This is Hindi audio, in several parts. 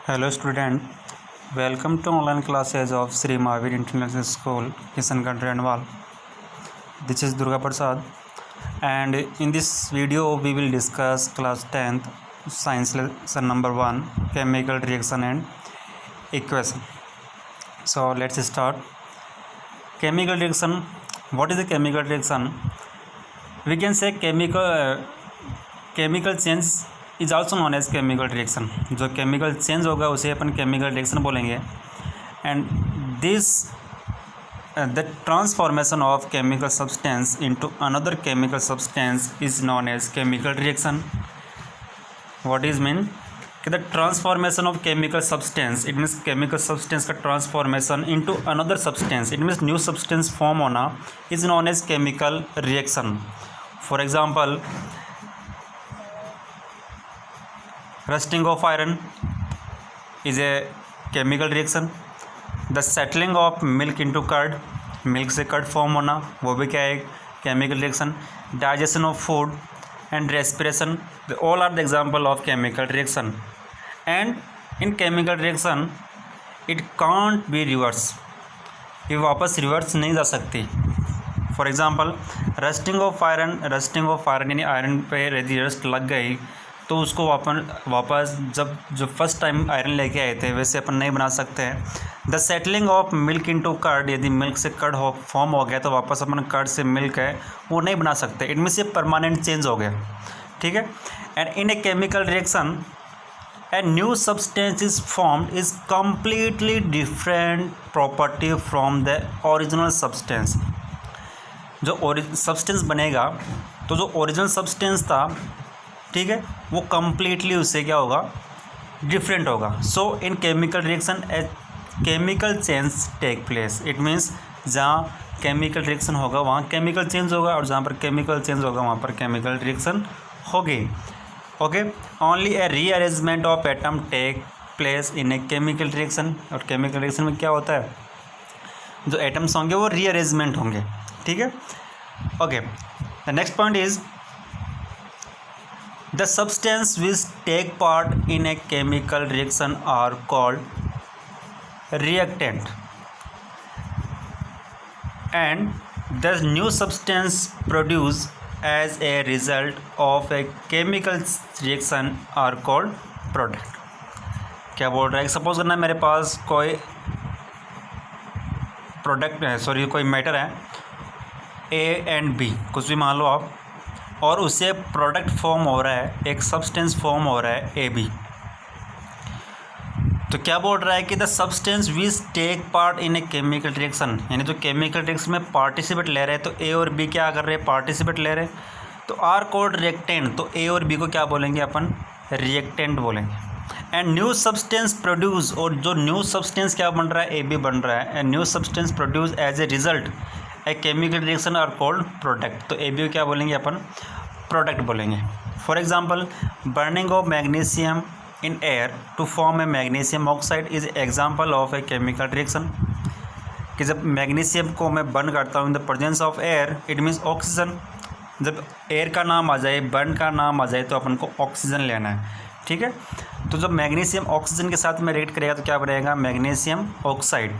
Hello student, welcome to online classes of Sri Mahavir International School, Kishangarh Renwal. This is Durga Prasad, and in this video we will discuss class 10th science lesson number 1, chemical reaction and equation. So let's start. Chemical reaction. What is a chemical reaction? We can say chemical change is also known as chemical reaction. जो केमिकल चेंज होगा उसे अपन केमिकल रिएक्शन बोलेंगे. And this the transformation of chemical substance into another chemical substance is known as chemical reaction. What is mean कि the transformation of chemical substance, it means chemical substance का transformation into another substance, it means new substance form होना is known as chemical reaction. For example, rusting of iron is a chemical reaction. The settling of milk into curd, milk से curd form होना वो भी क्या है, chemical reaction. Digestion of food and respiration, all are the example of chemical reaction. And in chemical reaction it can't be reverse, ये वापस रिवर्स नहीं जा सकती. For example, rusting of iron यानी आयरन पे यदि रस्ट लग गई तो उसको वापस जो फर्स्ट टाइम आयरन लेके आए थे वैसे अपन नहीं बना सकते हैं. The settling of milk into curd, यदि मिल्क से कर्ड फॉर्म हो गया तो वापस अपन कर्ड से मिल्क है वो नहीं बना सकते. इनमें से परमानेंट चेंज हो गया. ठीक है. And in a chemical reaction a new substance is formed is completely different property from the original substance. जो सब्सटेंस बनेगा तो जो ओरिजिनल सब्सटेंस था, ठीक है, वो कम्प्लीटली उससे क्या होगा, डिफरेंट होगा. So in chemical reaction a chemical change take place. It means जहाँ केमिकल रिएक्शन होगा वहाँ केमिकल चेंज होगा और जहाँ पर केमिकल चेंज होगा वहाँ पर केमिकल रिएक्शन होगी. Okay. Only a rearrangement of atom take place in a chemical reaction. और केमिकल रिएक्शन में क्या होता है, जो एटम्स होंगे वो रीअरेंजमेंट होंगे. ठीक है. Okay. The next point is the substance which take part in a chemical reaction are called reactant, and the new substance produced as a result of a chemical reaction are called product. क्या बोल रहा है, सपोज करना मेरे पास कोई प्रोडक्ट है, कोई मैटर है ए एंड बी, कुछ भी मान लो आप, और उससे प्रोडक्ट फॉर्म हो रहा है, एक सब्सटेंस फॉर्म हो रहा है ए बी. तो क्या बोल रहा है कि the substance which take part in a chemical reaction, यानी जो केमिकल रिएक्शन में पार्टिसिपेट ले रहे हैं, तो ए और बी क्या कर रहे हैं, पार्टिसिपेट ले रहे हैं, तो आर कॉल्ड रिएक्टेंट. तो ए और बी को क्या बोलेंगे अपन, रिएक्टेंट बोलेंगे. एंड न्यू सब्सटेंस प्रोड्यूस, और जो न्यू सब्सटेंस क्या बन रहा है, ए बी बन रहा है, and new substance produce as a result a chemical reaction are called product. तो ए बी क्या बोलेंगे अपन, प्रोडक्ट बोलेंगे. For example, burning of magnesium in air to form a magnesium oxide is example of a chemical reaction. कि जब मैग्नीशियम को मैं बर्न करता हूँ in the presence of air, it means oxygen. जब एयर का नाम आ जाए, बर्न का नाम आ जाए, तो अपन को ऑक्सीजन लेना है. ठीक है. तो जब मैग्नीशियम ऑक्सीजन के साथ में रिएक्ट करेगा तो क्या बनेगा, मैग्नीशियम ऑक्साइड.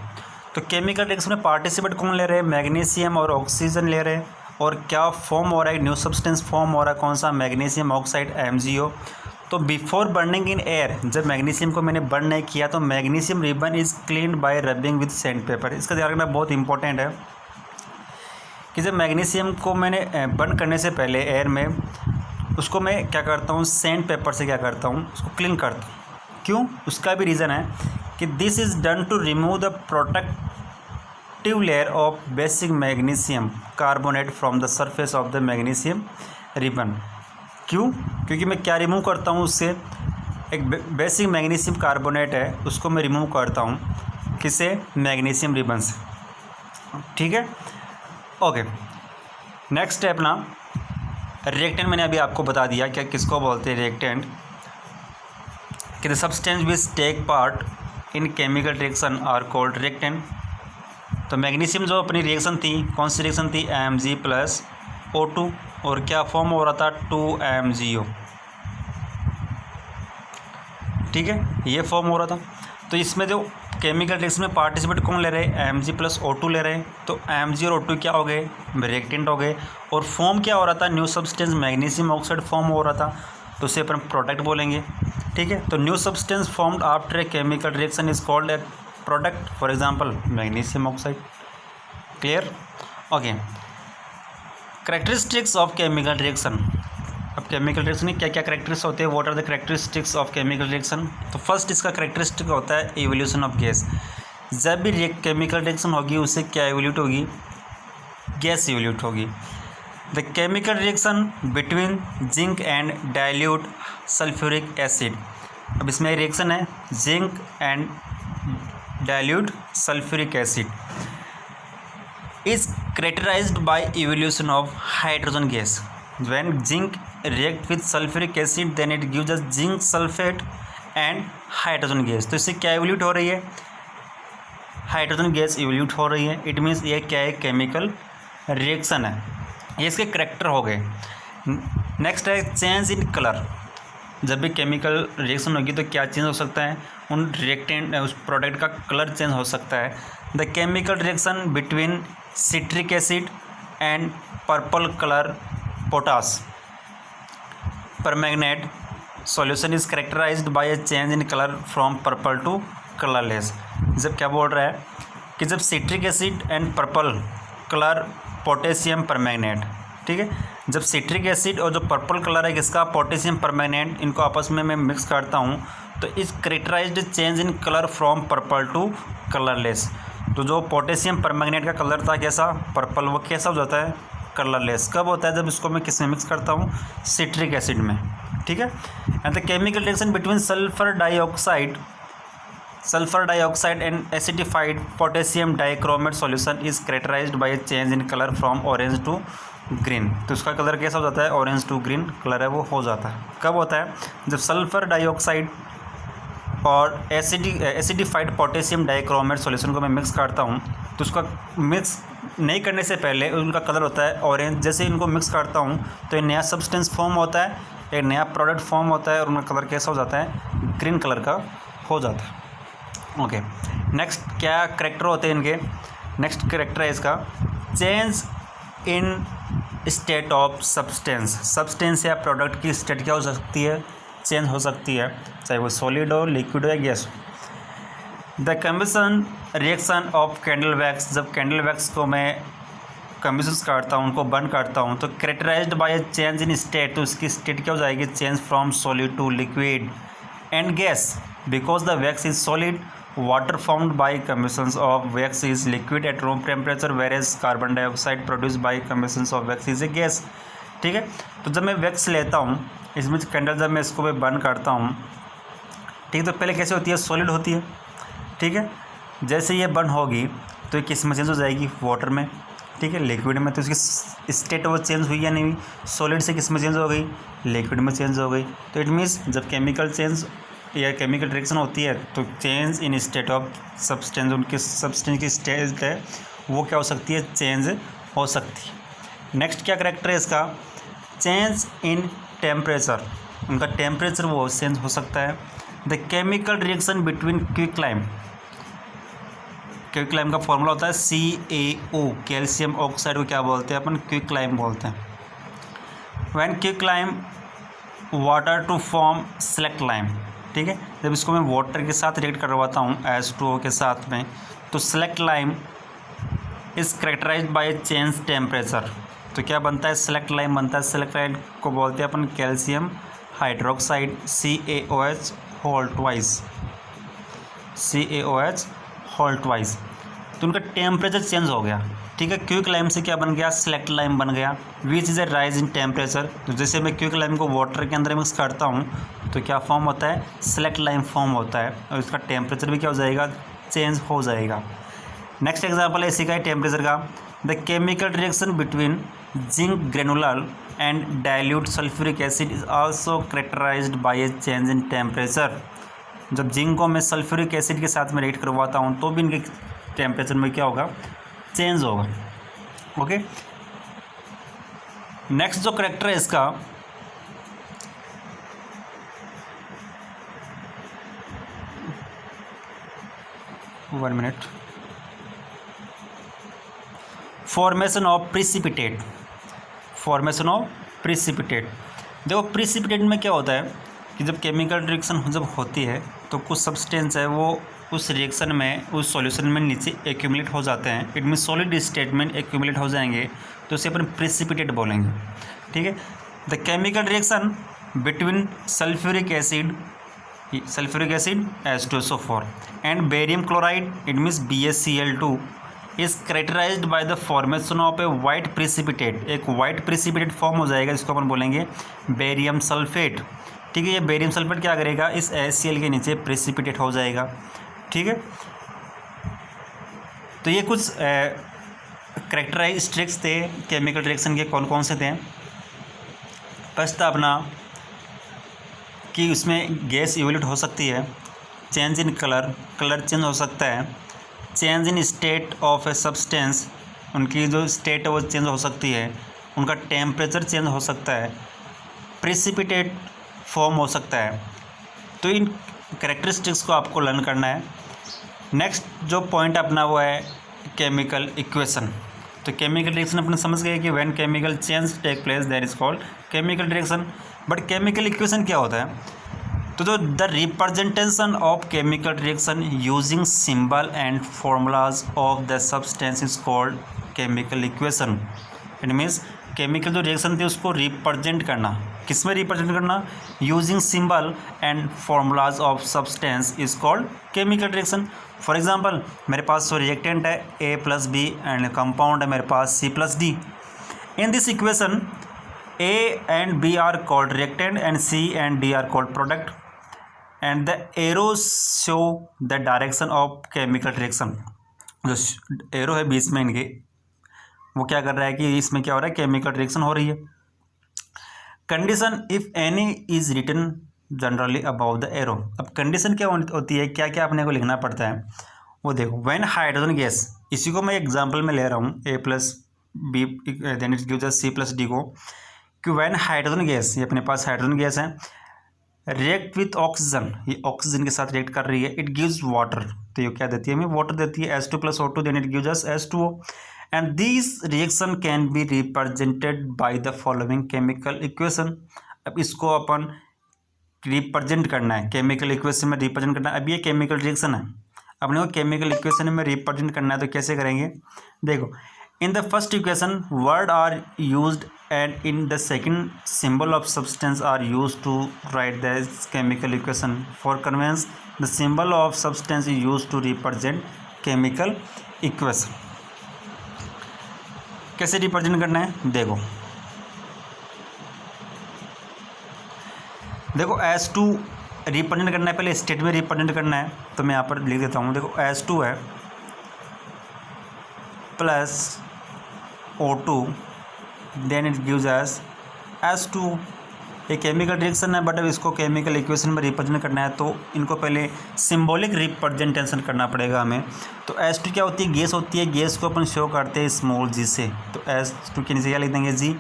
तो केमिकल रिएक्शन में पार्टिसिपेट कौन ले रहे हैं, मैग्नीशियम और ऑक्सीजन ले रहे हैं. और क्या फॉर्म हो रहा है, न्यू सब्सटेंस फॉर्म हो रहा है, कौन सा, मैग्नीशियम ऑक्साइड MgO. तो बिफोर बर्निंग इन एयर, जब मैग्नीशियम को मैंने बर्न नहीं किया तो magnesium ribbon is cleaned bye rubbing with sand paper. इसका ध्यान रखना बहुत इंपॉर्टेंट है कि जब मैग्नीशियम को मैंने बर्न करने से पहले एयर में, उसको मैं क्या करता हूँ, सैंड पेपर से क्या करता हूँ, उसको क्लीन करता हूँ. क्यों, उसका भी रीज़न है कि this is done to remove the protective layer of basic magnesium carbonate from the surface of the magnesium ribbon. क्यों, क्योंकि मैं क्या रिमूव करता हूँ, उससे एक बेसिक मैग्नीशियम कार्बोनेट है उसको मैं रिमूव करता हूँ, किससे, मैग्नीशियम रिबन से. ठीक है. ओके. नेक्स्ट स्टेप ना, रिएक्टेंट मैंने अभी आपको बता दिया क्या किसको बोलते हैं रिएक्टेंट. कि the substance which take part in chemical reaction are called reactant. तो मैग्नीशियम जो अपनी रिएक्शन थी, कौन सी रिएक्शन थी, Mg+O2, और क्या फॉर्म हो रहा था, 2MgO. ठीक है, ये फॉर्म हो रहा था। तो इसमें जो केमिकल रिएक्शन में पार्टिसिपेट कौन ले रहे हैं, Mg + O2 ले रहे हैं। तो Mg और O2 क्या हो गए, रिएक्टेंट हो गए। और फॉर्म क्या हो रहा था, new substance magnesium oxide form हो रहा था, तो उसे अपन प्रोडक्ट बोलेंगे। ठीक है, तो new substance formed after a chemical reaction is called a product, for example magnesium oxide. Clear? Okay. Characteristics of chemical reaction. अब केमिकल रिएक्शन में क्या क्या कैरेक्टरिस्टिक्स होते हैं, what are the characteristics of chemical reaction. तो फर्स्ट इसका कैरेक्टरिस्टिक होता है इवोल्यूशन ऑफ गैस। जब भी केमिकल रिएक्शन होगी उससे क्या इवोल्यूट होगी, गैस इवोल्यूट होगी। The chemical reaction between zinc and dilute sulphuric acid. अब इसमें रिएक्शन है zinc and dilute sulphuric acid is characterized by evolution of hydrogen gas. When zinc react with sulfuric acid then it gives us zinc sulfate and hydrogen gas. तो इससे क्या इवोल्यूट हो रही है, हाइड्रोजन गैस इवोल्यूट हो रही है। इट मीन्स ये क्या है, केमिकल रिएक्शन है। ये इसके करेक्टर हो गए। नेक्स्ट है चेंज इन कलर। जब भी केमिकल रिएक्शन होगी तो क्या चेंज हो सकता है, उन रिएक्टेंट उस प्रोडक्ट का कलर चेंज हो सकता है। The chemical reaction between citric acid and purple colour potash permanganate solution is characterised by a change in colour from purple to colourless. जब क्या बोल रहा है कि जब citric acid and purple colour potassium permanganate, ठीक है, जब सिट्रिक एसिड और जो पर्पल कलर है किसका, पोटेशियम परमैंगनेट, इनको आपस में मैं मिक्स करता हूँ तो इस characterised change in colour from purple to colourless. तो जो पोटेशियम परमैंगनेट का कलर था कैसा, पर्पल, वो कैसा हो जाता है, कलरलेस। कब होता है, जब इसको मैं किस में मिक्स करता हूँ, सिट्रिक एसिड में। ठीक है। And the chemical reaction between sulphur dioxide and acidified potassium dichromate solution is characterised by a change in colour from orange to green. तो उसका कलर कैसा हो जाता है, ऑरेंज टू ग्रीन कलर है वो हो जाता है। कब होता है, जब सल्फर डाइऑक्साइड और एसिडिफाइड पोटेशियम डाइक्रोमेट सॉल्यूशन को मैं मिक्स करता हूँ तो उसका मिक्स नहीं करने से पहले उनका कलर होता है ऑरेंज। जैसे इनको मिक्स करता हूँ तो एक नया सब्सटेंस फॉर्म होता है, एक नया प्रोडक्ट फॉर्म होता है और उनका कलर कैसा हो जाता है, ग्रीन कलर का हो जाता है। ओके, नेक्स्ट क्या करेक्टर होते हैं इनके, नेक्स्ट करेक्टर है इसका change in state of substance या प्रोडक्ट की स्टेट क्या हो सकती है, चेंज हो सकती है, चाहे वो सॉलिड हो, लिक्विड हो या गैस हो। The combustion reaction of candle wax. जब कैंडल वैक्स को मैं कम्बसन करता हूँ, उनको बर्न करता हूँ तो characterised by a change in state, तो उसकी स्टेट क्या हो जाएगी, change from solid to liquid and gas. Because the wax is solid, water formed by combustion of wax is liquid at room temperature whereas carbon dioxide produced by combustion of wax is a gas। ठीक है, तो जब मैं वैक्स लेता हूँ, इसमें कैंडल जब मैं इसको मैं बर्न करता हूँ, ठीक है, तो पहले कैसे होती है, सॉलिड होती है। ठीक है, जैसे ये बर्न होगी तो ये किस में चेंज हो जाएगी, वाटर में। ठीक है, लिक्विड में। तो इसकी स्टेट वो चेंज हुई या नहीं हुई, सॉलिड से किस में चेंज हो गई, लिक्विड में चेंज हो गई। तो इट मीन्स जब केमिकल चेंज या केमिकल रिएक्शन होती है तो change in state of substance, उनके सब्सटेंस की स्टेट है वो क्या हो सकती है, चेंज हो सकती है। नेक्स्ट क्या करेक्टर है इसका, चेंज इन टेम्परेचर, उनका टेम्परेचर वो चेंज हो सकता है। The chemical reaction between quicklime का फॉर्मूला होता है CaO, कैल्शियम ऑक्साइड को क्या बोलते हैं अपन, क्विकलाइम बोलते हैं। When quicklime water to form slaked lime. ठीक है, जब इसको मैं वाटर के साथ रिएक्ट करवाता हूँ H2O के साथ में तो slaked lime is characterised by change temperature. तो क्या बनता है, सेलेक्ट लाइम बनता है। सेलेक्ट लाइम को बोलते हैं अपन calcium hydroxide CaOH whole twice. तो उनका टेम्परेचर चेंज हो गया। ठीक है, क्विक लाइम से क्या बन गया, सेलेक्ट लाइम बन गया। Which is a rise in temperature. तो जैसे मैं क्विक लाइम को वाटर के अंदर मिक्स करता हूँ तो क्या फॉर्म होता है, सेलेक्ट लाइम फॉर्म होता है और इसका टेम्परेचर भी क्या हो जाएगा, चेंज हो जाएगा। नेक्स्ट एग्जाम्पल है इसी का टेम्परेचर का, the chemical reaction between zinc granular and dilute sulphuric acid is also characterised by a change in temperature. जब जिंक को मैं सल्फ्यूरिक एसिड के साथ में रिएक्ट करवाता हूँ तो भी इनके टेम्परेचर में क्या होगा, चेंज होगा। ओके, नेक्स्ट जो करेक्टर है इसका 1 minute. Formation of precipitate, formation of precipitate. देखो प्रिसिपिटेट में क्या होता है कि जब केमिकल रिएक्शन जब होती है तो कुछ सब्सटेंस है वो उस रिएक्शन में, उस सॉल्यूशन में नीचे एक्यूमुलेट हो जाते हैं। इट मीन सॉलिड स्टेट में एक्यूमुलेट हो जाएंगे तो उसे अपन प्रिसिपिटेट बोलेंगे। ठीक है। The chemical reaction between sulphuric acid H2SO4 and barium chloride, it means BaCl2, is characterized by the formation of a white precipitate। एक white precipitate फॉर्म हो जाएगा जिसको अपन बोलेंगे बेरियम सल्फेट। ठीक है। ये बेरियम सल्फेट क्या करेगा, इस HCl के नीचे प्रेसिपिटेट हो जाएगा। ठीक है। तो ये कुछ कैरेक्टरिस्टिक्स थे केमिकल रिएक्शन के, कौन कौन से थे। फर्स्ट था अपना कि उसमें गैस इवोल्यूट हो सकती है, चेंज इन कलर चेंज हो सकता है, change in state of a substance, उनकी जो स्टेट है वो चेंज हो सकती है, उनका टेम्परेचर चेंज हो सकता है, प्रेसिपिटेट फॉर्म हो सकता है। तो इन कैरेक्टरिस्टिक्स को आपको लर्न करना है। नेक्स्ट जो पॉइंट अपना वो है केमिकल इक्वेशन। तो केमिकल रिएक्शन अपने समझ गए कि when chemical change take place that is called chemical reaction. But chemical equation क्या होता है, तो जो the representation of chemical reaction using symbol and formulas of the substance is called chemical equation. It means chemical जो रिएक्शन थी उसको रिप्रेजेंट करना, किस में रिप्रेजेंट करना, using symbol and formulas of substance is called chemical reaction. For example मेरे पास जो रिएक्टेंट है A+B एंड कंपाउंड है मेरे पास C+D। In this equation A and B are called reactant and C and D are called product, and the arrows show the direction of chemical reaction। जो एरो है बीच में इनके, वो क्या कर रहा है कि इसमें क्या हो रहा है, केमिकल रिएक्शन हो रही है। Condition if any is written generally about the arrow. अब कंडीशन क्या होती है, क्या क्या अपने को लिखना पड़ता है वो देखो। व्हेन हाइड्रोजन गैस, इसी को मैं एग्जांपल में ले रहा हूँ A+B then it gives us C+D को, कि व्हेन हाइड्रोजन गैस, ये अपने पास हाइड्रोजन गैस है, रिएक्ट विथ ऑक्सीजन, ये ऑक्सीजन के साथ रिएक्ट कर रही है, इट गिव्स वाटर। तो ये क्या देती है हमें, वाटर देती है, H2+O2 then it gives us H2O। And this reaction can be represented by the following chemical equation. अब इसको अपन रिप्रेजेंट करना है, केमिकल इक्वेशन में रिप्रेजेंट करना है। अब ये केमिकल रिएक्शन है, अपने को केमिकल इक्वेशन में रिप्रेजेंट करना है, तो कैसे करेंगे देखो। In the first equation word are used and in the second symbol of substance are used to write the chemical equation. For convenience the symbol of substance is used to represent chemical equation। कैसे रिप्रेजेंट करना है देखो, देखो H2 रिप्रेजेंट करना है, पहले स्टेट में रिप्रेजेंट करना है, तो मैं यहाँ पर लिख देता हूँ। देखो H2 है plus O2 then it gives us H2। ये केमिकल रिएक्शन है, बट अब इसको केमिकल इक्वेशन में रिप्रेजेंट करना है तो इनको पहले सिंबॉलिक रिप्रेजेंटेशन करना पड़ेगा हमें। तो H2 क्या होती है, गैस होती है, गैस को अपन शो करते हैं स्मॉल g से, तो H2 के नीचे क्या लिख देंगे G।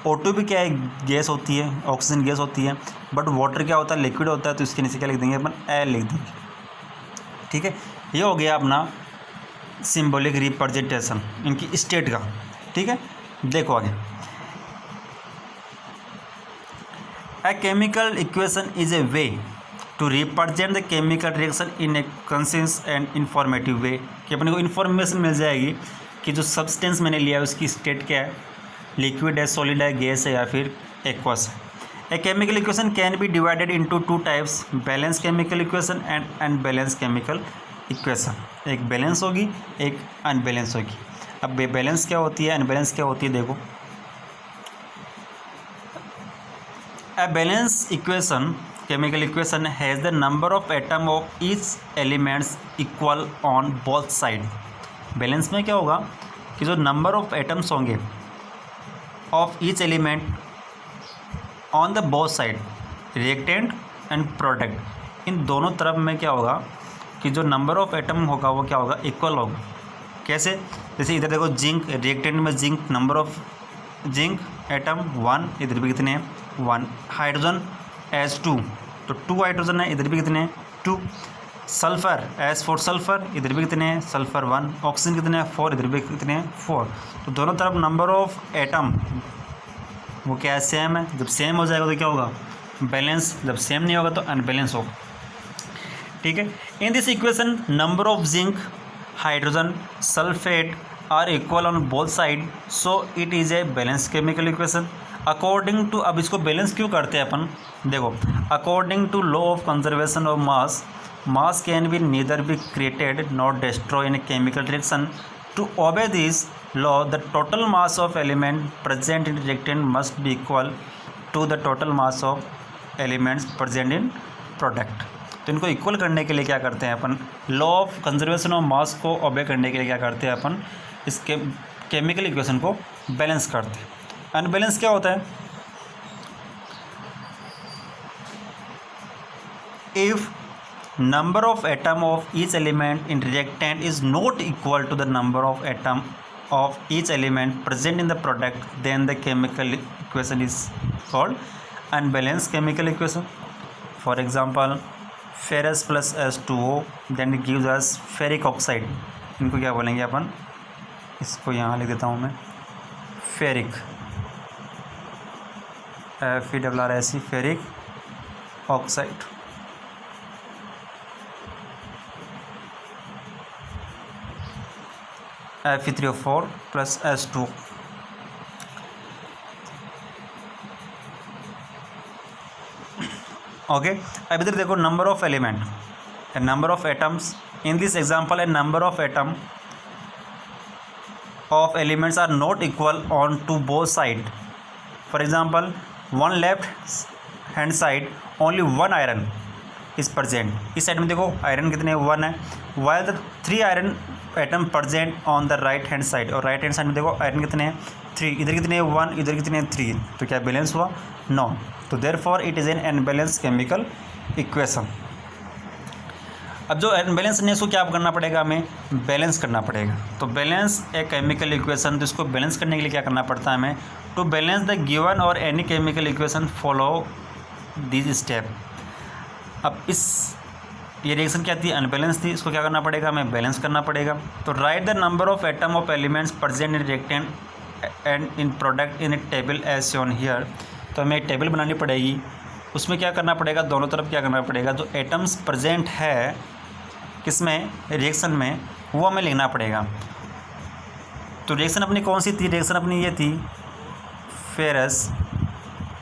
O2 भी क्या है, गैस होती है, ऑक्सीजन गैस होती है, बट वाटर क्या होता है, लिक्विड होता है, तो इसके नीचे क्या लिख देंगे अपन, L लिख देंगे। ठीक है, ये हो गया अपना सिंबॉलिक रिप्रेजेंटेशन इनकी स्टेट का। ठीक है, देखो आगे। A chemical equation is a way to represent the chemical reaction in a concise and informative way। कि अपने को इन्फॉर्मेशन मिल जाएगी कि जो सब्सटेंस मैंने लिया है उसकी स्टेट क्या है, लिक्विड है, सॉलिड है, गैस है या फिर एक्वस है। ए chemical equation can B divided into two types, balance chemical equation and unbalance chemical equation. एक बैलेंस होगी, एक अनबैलेंस होगी। अब बैलेंस क्या होती है, अनबैलेंस क्या होती है देखो। A balanced equation, chemical equation, has the number of atom of each elements equal on both side। Balance में क्या होगा कि जो नंबर ऑफ एटम्स होंगे of each element on the both side, reactant and product, इन दोनों तरफ में क्या होगा कि जो नंबर ऑफ एटम होगा वो क्या होगा, इक्वल होगा। कैसे, जैसे इधर देखो जिंक, रिएक्टेंट में zinc, number of zinc atom 1, इधर भी कितने हैं 1। हाइड्रोजन H2, तो 2 हाइड्रोजन है, इधर भी कितने हैं 2। सल्फ़र एस फॉर सल्फ़र, इधर भी कितने हैं सल्फ़र 1, ऑक्सीजन कितने हैं 4, इधर भी कितने हैं 4। तो दोनों तरफ नंबर ऑफ एटम वो क्या है सेम है। जब सेम हो जाएगा तो क्या होगा बैलेंस, जब सेम नहीं होगा तो अनबैलेंस होगा। ठीक है। In this equation number of zinc hydrogen sulphate are equal on both side, so it is a balance chemical equation according to. अब इसको बैलेंस क्यों करते हैं अपन, देखो according to law of conservation of mass, mass can be neither be created not destroy in a chemical reaction. To obey this law the total mass of element present in reactant must be equal to the total mass of elements present in product. तो इनको इक्वल करने के लिए क्या करते हैं अपन, law of conservation of mass को ओबे करने के लिए क्या करते हैं अपन, इसके केमिकल इक्वेशन को बैलेंस करते हैं। अनबैलेंस क्या होता है, if number of atom of each element in reactant is not equal to the number of atom of each element present in the product, then the chemical equation is called unbalanced chemical equation. For example, ferrous plus H2O, then it gives us ferric oxide. इनको क्या बोलेंगे अपन, इसको यहाँ लिख देता हूँ मैं, ferric FeRRC ferric oxide. Fe3O4 plus H2। Okay, अब इधर देखो number of element, number of atoms in this example, a number of atom of elements are not equal on to both side. For example one left hand side only one iron is present, इस साइड में देखो आयरन कितने 1 है, while the 3 iron atom present on the right hand side, और राइट हैंड साइड में देखो आयरन कितने हैं 3, इधर कितने हैं 1, इधर कितने हैं 3, तो क्या बैलेंस हुआ, नो। तो therefore it is an unbalance chemical equation. अब जो अनबैलेंस है इसको क्या करना पड़ेगा, हमें बैलेंस करना पड़ेगा। तो बैलेंस ए केमिकल इक्वेशन, तो इसको बैलेंस करने के लिए क्या करना पड़ता है हमें, टू बैलेंस द गिवन और any chemical equation follow this step. अब ये रिएक्शन क्या थी, अनबैलेंस थी, इसको क्या करना पड़ेगा, हमें बैलेंस करना पड़ेगा। तो write the number of atom of elements present in reactant and in product in a table as shown here. तो हमें एक टेबल बनानी पड़ेगी, उसमें क्या करना पड़ेगा, दोनों तरफ क्या करना पड़ेगा, जो एटम्स प्रेजेंट है किसमें रिएक्शन में वो हमें लिखना पड़ेगा। तो रिएक्शन अपनी कौन सी थी, रिएक्शन अपनी ये थी ferrous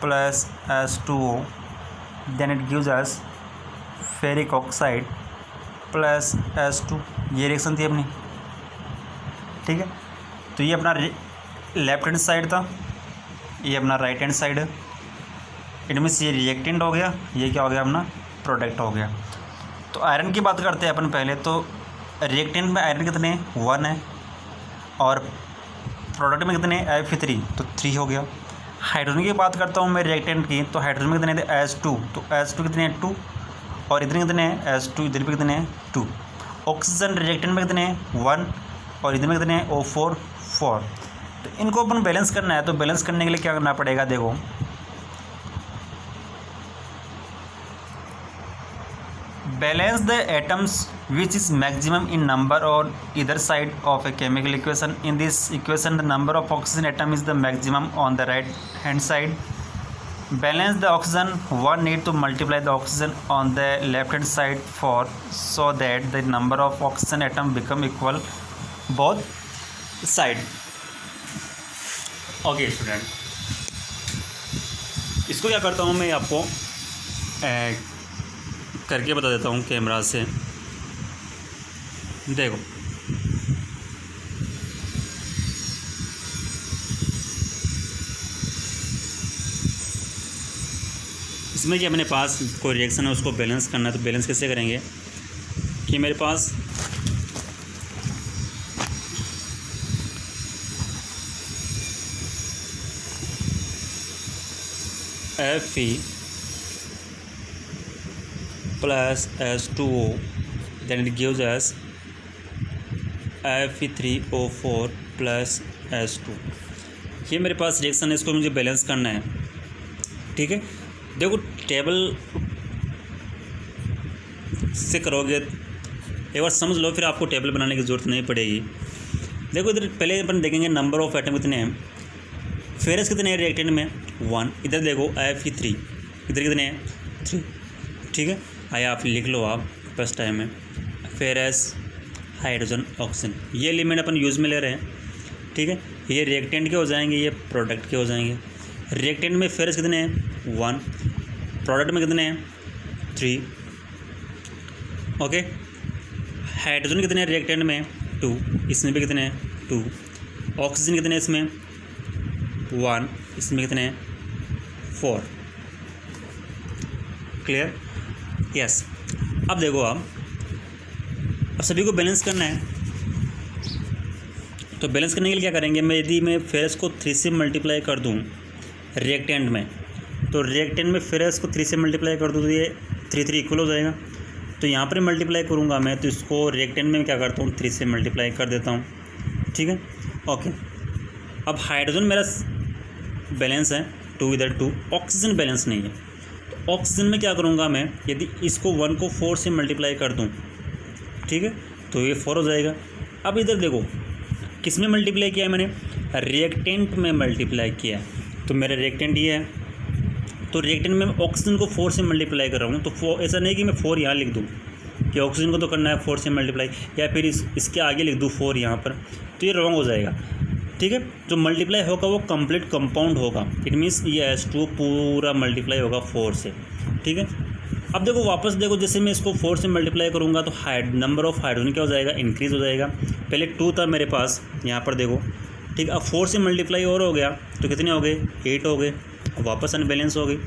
plus H2O, then it gives us ferric oxide plus H2, ये रिएक्शन थी अपनी। ठीक है, तो ये अपना लेफ्ट हैंड साइड था, ये अपना राइट हैंड साइड है। इट मीन्स ये रिएक्टेंट हो गया, ये क्या हो गया अपना प्रोडक्ट हो गया। तो आयरन की बात करते हैं अपन पहले। तो रिएक्टेंट में आयरन कितने 1 है, और प्रोडक्ट में कितने Fe3, तो 3 हो गया। हाइड्रोजन की बात करता हूँ मैं रिएक्टेंट की, तो हाइड्रोजन में कितने थे H2, तो H2 कितने हैं 2, और इधर कितने हैं H2, इधर भी कितने हैं 2। ऑक्सीजन रिएक्टेंट में कितने हैं 1, और इधर में कितने हैं O4 4। तो इनको अपन बैलेंस करना है, तो बैलेंस करने के लिए क्या करना पड़ेगा, देखो balance the atoms which is maximum in number on इधर side of a chemical equation. In this equation the number of oxygen atom is the maximum on the right hand side. Balance the oxygen, one need to multiply the oxygen on the left hand side for so that the number of oxygen atom become equal both side. Okay student, इसको क्या करता हूँ मैं आपको करके बता देता हूँ कैमरा से। देखो इसमें कि अपने पास कोई रिएक्शन है उसको बैलेंस करना है, तो बैलेंस कैसे करेंगे कि मेरे पास Fe plus H2O, then it gives us Fe3O4 plus H2। ये मेरे पास रिएक्शन है, इसको मुझे बैलेंस करना है। ठीक है, देखो टेबल से करोगे, एक बार समझ लो, फिर आपको टेबल बनाने की ज़रूरत नहीं पड़ेगी। देखो इधर पहले अपन देखेंगे नंबर ऑफ एटम कितने हैं, फेरस कितने हैं रिएक्टेंट में 1, इधर देखो Fe3, इधर कितने हैं 3, ठीक है। आया आप लिख लो आप फर्स्ट टाइम में, फेरस हाइड्रोजन ऑक्सीजन, ये एलिमेंट अपन यूज़ में ले रहे हैं, ठीक है। ये रिएक्टेंट के हो जाएंगे, ये प्रोडक्ट के हो जाएंगे। रिएक्टेंट में फेरस कितने हैं 1, प्रोडक्ट में कितने हैं 3, ओके। हाइड्रोजन कितने हैं रिएक्टेंट में 2, इसमें भी कितने हैं 2, ऑक्सीजन कितने हैं इसमें 1, इसमें कितने हैं 4, क्लियर, यस। अब देखो आप, अब सभी को बैलेंस करना है, तो बैलेंस करने के लिए क्या करेंगे, यदि मैं फेरस को 3 से मल्टीप्लाई कर दूं रिएक्टेंट में, तो रिएक्टेंट में फेरस को 3 से मल्टीप्लाई कर दूं तो ये 3 इक्वल हो जाएगा। तो यहाँ पर मल्टीप्लाई करूँगा मैं, तो इसको रिएक्टेंट में क्या करता हूँ 3 से मल्टीप्लाई कर देता हूँ, ठीक है, ओके। अब हाइड्रोजन मेरा बैलेंस है 2, इधर 2, ऑक्सीजन बैलेंस नहीं है, तो ऑक्सीजन में क्या करूँगा मैं, यदि इसको 1 को 4 से मल्टीप्लाई कर दूँ, ठीक है, तो ये 4 हो जाएगा। अब इधर देखो किस में मल्टीप्लाई किया है मैंने, रिएक्टेंट में मल्टीप्लाई किया है, तो मेरा रिएक्टेंट ये है, तो रिएक्टेंट में ऑक्सीजन को 4 से मल्टीप्लाई कर रहा हूँ, तो 4, ऐसा नहीं कि मैं 4 यहाँ लिख दूँ कि ऑक्सीजन को तो करना है 4 से मल्टीप्लाई, या फिर इसके आगे लिख दूँ 4 यहाँ पर, तो ये रॉन्ग हो जाएगा, ठीक है। जो मल्टीप्लाई होगा वो कंप्लीट कंपाउंड होगा, इट मीन्स ये H2 पूरा मल्टीप्लाई होगा 4 से, ठीक है। अब देखो वापस देखो, जैसे मैं इसको 4 से मल्टीप्लाई करूँगा तो नंबर ऑफ हाइड्रोजन क्या हो जाएगा, इंक्रीज़ हो जाएगा। पहले 2 था मेरे पास, यहाँ पर देखो, ठीक। अब 4 से मल्टीप्लाई और हो गया तो कितने हो गए 8 हो गए, अब वापस अनबैलेंस हो गई,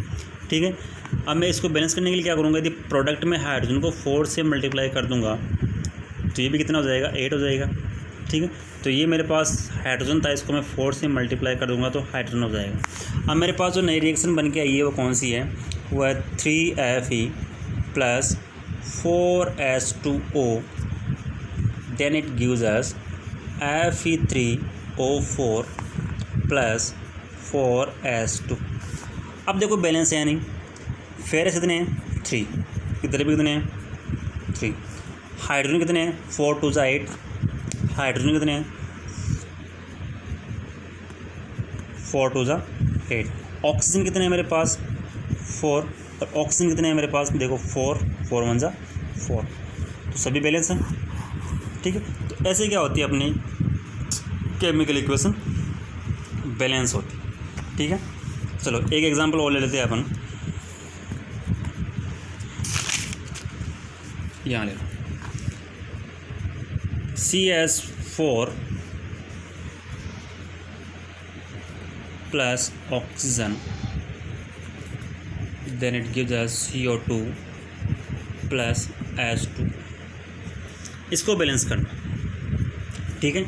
ठीक है। अब मैं इसको बैलेंस करने के लिए क्या करूँगा, यदि प्रोडक्ट में हाइड्रोजन को 4 से मल्टीप्लाई कर दूँगा तो ये भी कितना हो जाएगा 8 हो जाएगा, ठीक है। तो ये मेरे पास हाइड्रोजन था, इसको मैं 4 से मल्टीप्लाई कर दूँगा तो हाइड्रोजन हो जाएगा। अब मेरे पास जो नई रिएक्शन बन के आई है वो कौन सी है, वो है 3Fe plus 4H2O, then it gives us Fe3O4 plus 4H2। अब देखो बैलेंस है या नहीं, फेरस कितने हैं 3, इधर भी कितने हैं 3, हाइड्रोजन कितने हैं 4 2 8, हाइड्रोजन कितने हैं 4 2 8, ऑक्सीजन कितने हैं मेरे पास 4, और ऑक्सीजन कितने हैं मेरे पास देखो 4 4 1 4, तो सभी बैलेंस हैं, ठीक है। तो ऐसे क्या होती है अपनी केमिकल इक्वेशन, बैलेंस होती है, ठीक है। चलो एक एग्जांपल और ले लेते हैं अपन, यहाँ ले लो CH4 plus oxygen, then it gives us CO2 plus H2, इसको बैलेंस करना, ठीक है।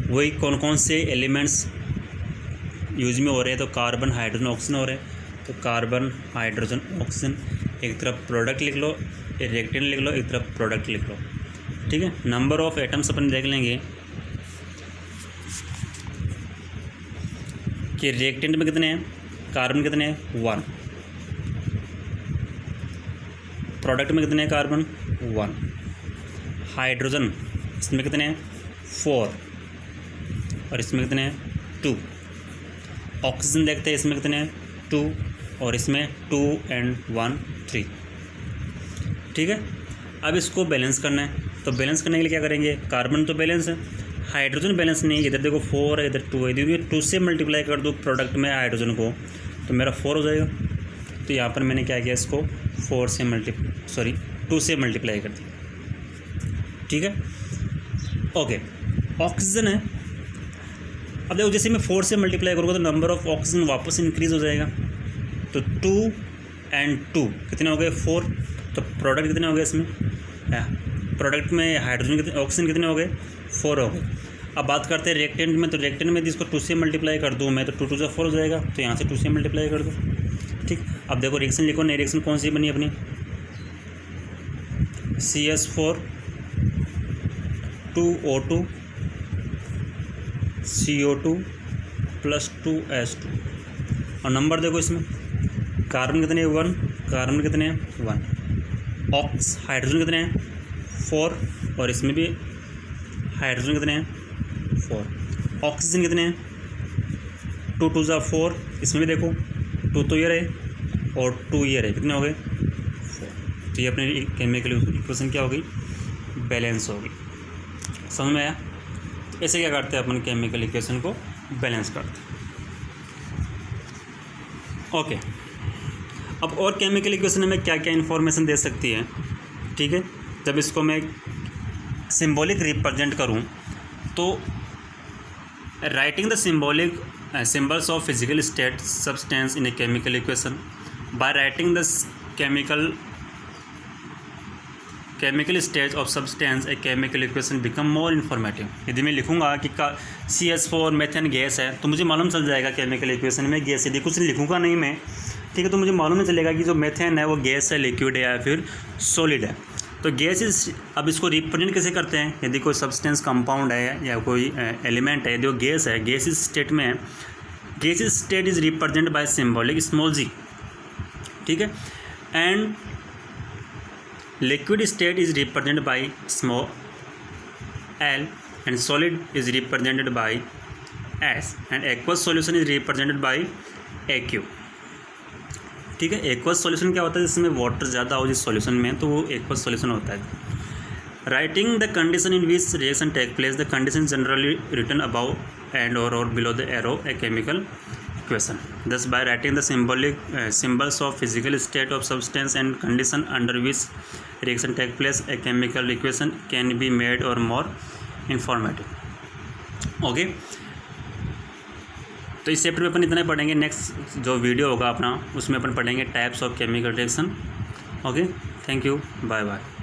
वही कौन कौन से एलिमेंट्स यूज में हो रहे हैं, तो कार्बन हाइड्रोजन ऑक्सीजन हो रहे हैं, तो कार्बन हाइड्रोजन ऑक्सीजन, एक तरफ प्रोडक्ट लिख लो, एक रिएक्टेंट लिख लो, एक तरफ प्रोडक्ट लिख लो, ठीक है। नंबर ऑफ एटम्स अपन देख लेंगे कि रिएक्टेंट में कितने हैं, कार्बन कितने हैं 1, प्रोडक्ट में कितने हैं कार्बन 1, हाइड्रोजन इसमें कितने हैं 4, और इसमें कितने हैं 2, ऑक्सीजन देखते हैं इसमें कितने हैं 2, और इसमें 2 and 1 3, ठीक है। अब इसको बैलेंस करना है, तो बैलेंस करने के लिए क्या करेंगे, कार्बन तो बैलेंस है, हाइड्रोजन बैलेंस नहीं है, इधर देखो 4 है, इधर 2 है, यदि 2 से मल्टीप्लाई कर दो प्रोडक्ट में हाइड्रोजन को तो मेरा 4 हो जाएगा। तो यहाँ पर मैंने क्या किया, इसको 2 से मल्टीप्लाई कर दिया, ठीक है, ओके। ऑक्सीजन है, अब देखो जैसे मैं 4 से मल्टीप्लाई करूँगा तो नंबर ऑफ ऑक्सीजन वापस इंक्रीज़ हो जाएगा, तो 2 and 2 कितने हो गए 4, तो प्रोडक्ट कितने हो गए इसमें, प्रोडक्ट में हाइड्रोजन कितने, ऑक्सीजन कितने हो गए 4 हो गए। अब बात करते हैं रिएक्टेंट में, तो रिएक्टेंट में इसको 2 से मल्टीप्लाई कर दूँ मैं तो 2 2 4 हो जाएगा, तो यहाँ से 2 से मल्टीप्लाई कर दो, ठीक। अब देखो रिएक्शन लिखो, नई रिएक्शन कौन सी बनी अपनी, CH4 2O2 CO2 plus 2H2, और नंबर देखो इसमें कार्बन कितने 1, कार्बन कितने 1, हाइड्रोजन कितने हैं 4, और इसमें भी हाइड्रोजन कितने हैं 4। ऑक्सीजन कितने हैं 2 2 ज़ा 4, इसमें भी देखो 2 तो ये रहे और 2 ये रहे, कितने हो गए 4। तो ये अपने केमिकल इक्वेशन क्या होगी, बैलेंस होगी। समझ में आया? तो ऐसे क्या करते हैं अपन केमिकल इक्वेशन को बैलेंस करते हैं। ओके, अब और केमिकल इक्वेशन में क्या क्या इन्फॉर्मेशन दे सकती है, ठीक है। जब इसको मैं सिंबॉलिक रिप्रेजेंट करूं तो writing the symbolic symbols of physical state substance in a chemical equation by writing the chemical state of substance a chemical equation become more informative। यदि मैं लिखूंगा कि CH4 मेथेन गैस है तो मुझे मालूम चल जाएगा केमिकल इक्वेशन में गैस। यदि कुछ लिखूंगा नहीं मैं, ठीक है, तो मुझे मालूम नहीं चलेगा कि जो मेथेन है वो गैस है, लिक्विड है या फिर सॉलिड है। तो गैस अब इसको रिप्रेजेंट कैसे करते हैं, यदि कोई सब्सटेंस कंपाउंड है या कोई एलिमेंट है जो गैस है, गैस स्टेट में है, gas state is represent by symbolic small g, ठीक है, and liquid state is represent by small l, and solid is represented by s, and aqueous solution is represented by AQ, ठीक है। एक्वस सॉल्यूशन क्या होता है, जिसमें वाटर ज़्यादा हो जिस सॉल्यूशन में, तो वो एक्वस सॉल्यूशन होता है। Writing the condition in which reaction take place, the condition generally written above and और below the arrow a chemical equation. Thus by writing the symbols of physical state of substance and condition under which reaction take place a chemical equation can be made और मोर इंफॉर्मेटिव। ओके, तो इस चैप्टर में अपन इतना ही पढ़ेंगे। नेक्स्ट जो वीडियो होगा अपना उसमें अपन पढ़ेंगे types of chemical reaction. Okay, thank you, bye bye.